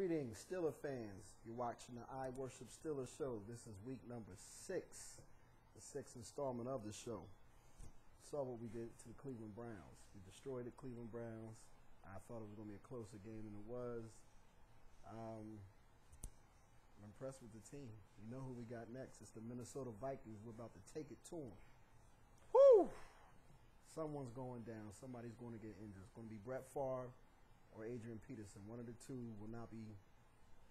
Greetings, Steeler fans. You're watching the I Worship Steelers show. This is week number 6, the 6th installment of the show. Saw what we did to the Cleveland Browns. We destroyed the Cleveland Browns. I thought it was going to be a closer game than it was. I'm impressed with the team. You know who we got next. It's the Minnesota Vikings. We're about to take it to them. Woo! Someone's going down. Somebody's going to get injured. It's going to be Brett Favre or Adrian Peterson. One of the two will not be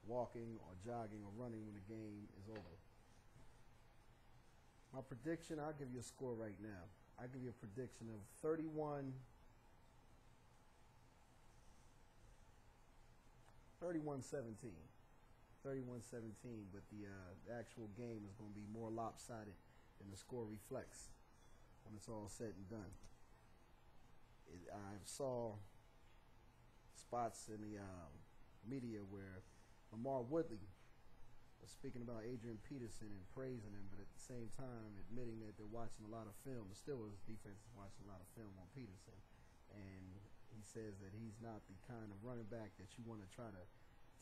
walking or jogging or running when the game is over. My prediction, I'll give you a score right now. I'll give you a prediction of 31-17, but the actual game is going to be more lopsided than the score reflects when it's all said and done. I saw spots in the media where Lamar Woodley was speaking about Adrian Peterson and praising him, but at the same time admitting that they're watching a lot of film. The Steelers defense is watching a lot of film on Peterson, and he says that he's not the kind of running back that you want to try to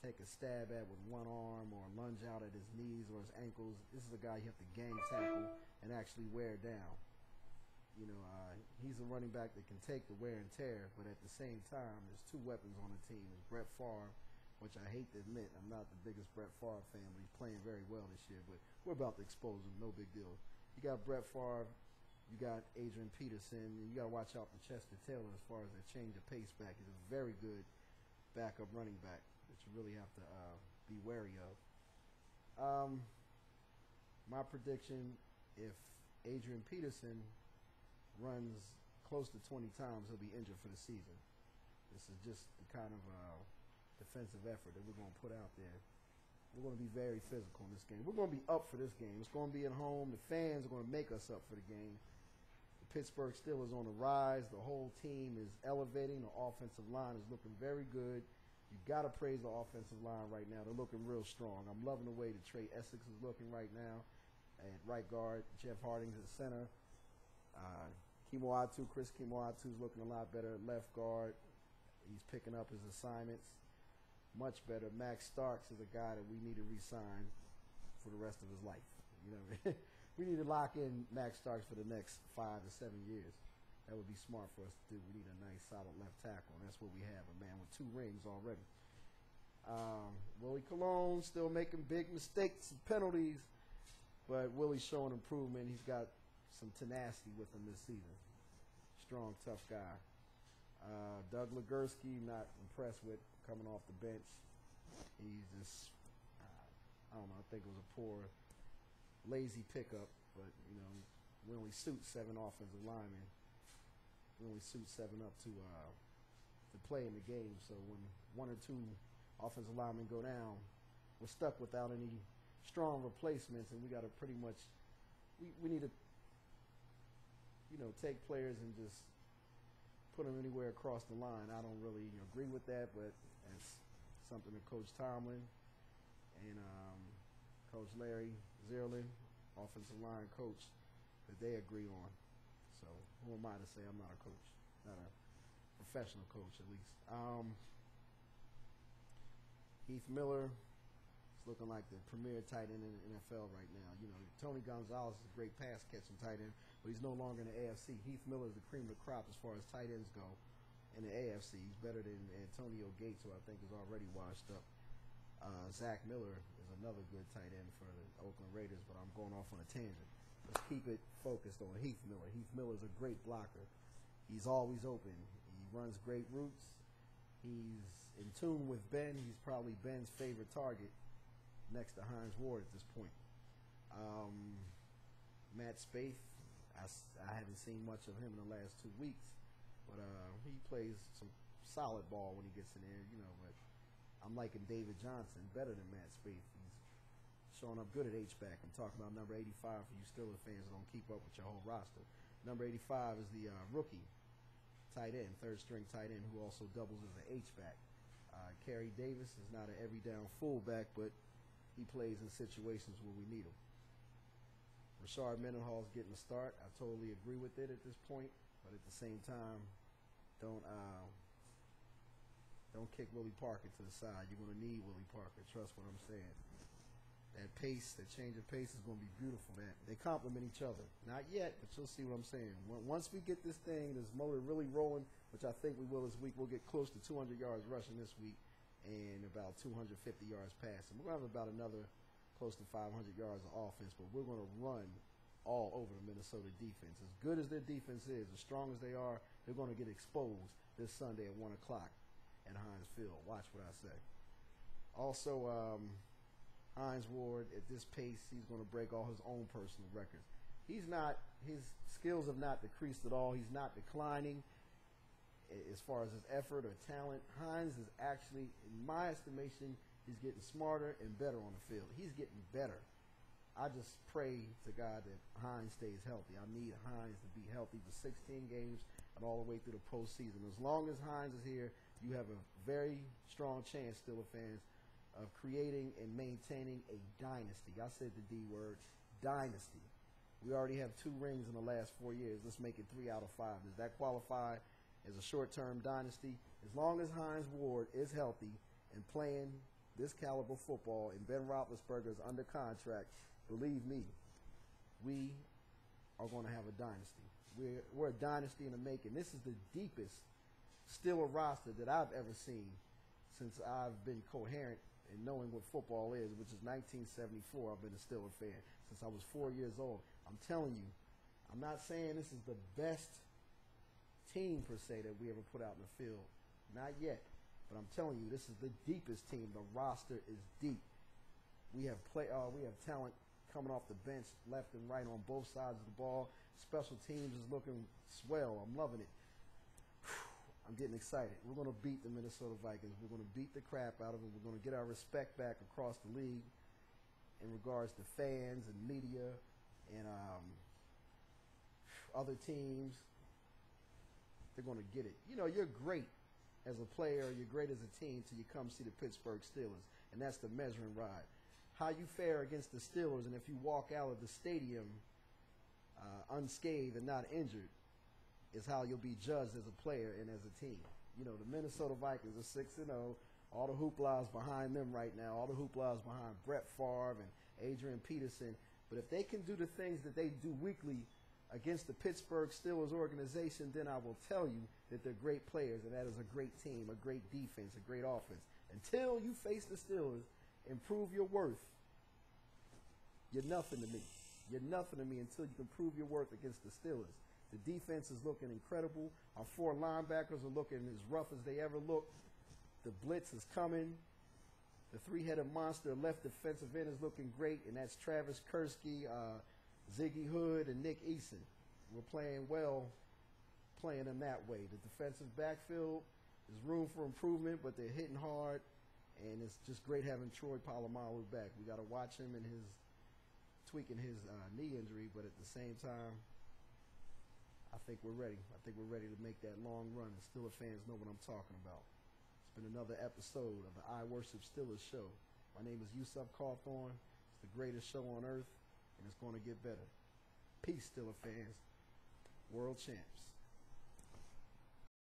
take a stab at with one arm or lunge out at his knees or his ankles. This is a guy you have to gang tackle and actually wear down. You know, he's a running back that can take the wear and tear, but at the same time, there's two weapons on the team. There's Brett Favre, which I hate to admit, I'm not the biggest Brett Favre fan, but he's playing very well this year, but we're about to expose him, no big deal. You got Brett Favre, you got Adrian Peterson, and you got to watch out for Chester Taylor as far as a change of pace back. He's a very good backup running back that you really have to be wary of. My prediction, if Adrian Peterson runs close to 20 times, he'll be injured for the season. This is just the kind of defensive effort that we're going to put out there. We're going to be very physical in this game. We're going to be up for this game. It's going to be at home. The fans are going to make us up for the game. The Pittsburgh Steelers on the rise. The whole team is elevating. The offensive line is looking very good. You got to praise the offensive line right now. They're looking real strong. I'm loving the way that Trey Essex is looking right now at right guard. Jeff Harding's at center. Chris Kimoatu is looking a lot better at left guard. He's picking up his assignments much better. Max Starks is a guy that we need to re-sign for the rest of his life. You know, we need to lock in Max Starks for the next 5 to 7 years. That would be smart for us to do. We need a nice, solid left tackle, and that's what we have, a man with 2 rings already. Willie Colon still making big mistakes and penalties, but Willie's showing improvement. He's got some tenacity with him this season. Strong, tough guy. Doug Legursky, not impressed with coming off the bench. He's just, I don't know, I think it was a poor, lazy pickup, but, you know, we only suit 7 offensive linemen. We only suit 7 up to play in the game, so when 1 or 2 offensive linemen go down, we're stuck without any strong replacements, and we got to pretty much, we need to, you know, take players and just put them anywhere across the line. I don't really agree with that, but that's something that Coach Tomlin and Coach Larry Zierlin, offensive line coach, that they agree on. So who am I to say I'm not a coach, not a professional coach at least. Heath Miller is looking like the premier tight end in the NFL right now. You know, Tony Gonzalez is a great pass catching tight end, but he's no longer in the AFC. Heath Miller is the cream of the crop as far as tight ends go in the AFC. He's better than Antonio Gates, who I think is already washed up. Zach Miller is another good tight end for the Oakland Raiders, but I'm going off on a tangent. Let's keep it focused on Heath Miller. Heath Miller is a great blocker. He's always open. He runs great routes. He's in tune with Ben. He's probably Ben's favorite target next to Hines Ward at this point. Matt Spaeth, I haven't seen much of him in the last 2 weeks, but he plays some solid ball when he gets in there, you know, but I'm liking David Johnson better than Matt Spaeth. He's showing up good at H-back. I'm talking about number 85 for you Steelers fans that don't keep up with your whole roster. Number 85 is the rookie tight end, third-string tight end, who also doubles as an H-back. Kerry Davis is not an every-down fullback, but he plays in situations where we need him. Rashard Mendenhall's getting a start. I totally agree with it at this point, but at the same time, don't Don't kick Willie Parker to the side. You're going to need Willie Parker. Trust what I'm saying. That pace, that change of pace is going to be beautiful. Man, they complement each other. Not yet, but you'll see what I'm saying. Once we get this thing, this motor really rolling, which I think we will this week, we'll get close to 200 yards rushing this week and about 250 yards passing. We're going to have about another close to 500 yards of offense, but we're going to run all over the Minnesota defense. As good as their defense is, as strong as they are, they're going to get exposed this Sunday at 1 o'clock at Heinz Field. Watch what I say. Also, Hines Ward, at this pace, he's going to break all his own personal records. His skills have not decreased at all. He's not declining as far as his effort or talent. Hines is actually, in my estimation, he's getting smarter and better on the field. He's getting better. I just pray to God that Hines stays healthy. I need Hines to be healthy for 16 games and all the way through the postseason. As long as Hines is here, you have a very strong chance, Steelers fans, of creating and maintaining a dynasty. I said the D word, dynasty. We already have 2 rings in the last 4 years. Let's make it 3 out of 5. Does that qualify as a short-term dynasty? As long as Hines Ward is healthy and playing this caliber football and Ben Roethlisberger is under contract, believe me, we are going to have a dynasty. We're a dynasty in the making. This is the deepest Steeler roster that I've ever seen since I've been coherent in knowing what football is, which is 1974. I've been a Steeler fan since I was 4 years old. I'm telling you, I'm not saying this is the best team per se that we ever put out in the field. Not yet. But I'm telling you, this is the deepest team. The roster is deep. We have talent coming off the bench left and right on both sides of the ball. Special teams is looking swell. I'm loving it. I'm getting excited. We're going to beat the Minnesota Vikings. We're going to beat the crap out of them. We're going to get our respect back across the league in regards to fans and media and other teams. They're going to get it. You know, you're great as a player. You're great as a team till you come see the Pittsburgh Steelers, and that's the measuring rod. How you fare against the Steelers, and if you walk out of the stadium unscathed and not injured, is how you'll be judged as a player and as a team. You know, the Minnesota Vikings are 6-0. All the hoopla is behind them right now. All the hoopla is behind Brett Favre and Adrian Peterson. But if they can do the things that they do weekly against the Pittsburgh Steelers organization, then I will tell you that they're great players, and that is a great team, a great defense, a great offense. Until you face the Steelers and prove your worth, you're nothing to me. You're nothing to me until you can prove your worth against the Steelers. The defense is looking incredible. Our 4 linebackers are looking as rough as they ever look. The blitz is coming. The 3-headed monster left defensive end is looking great, and that's Travis Kersky, Ziggy Hood, and Nick Eason. We're playing well, playing them that way. The defensive backfield, there's room for improvement, but they're hitting hard, and it's just great having Troy Polamalu back. We got to watch him and his tweaking his knee injury, but at the same time, I think we're ready. I think we're ready to make that long run. And Steelers fans know what I'm talking about. It's been another episode of the I Worship Steelers show. My name is Yusuf Cawthorn. It's the greatest show on earth, and it's going to get better. Peace, Steelers fans. World champs.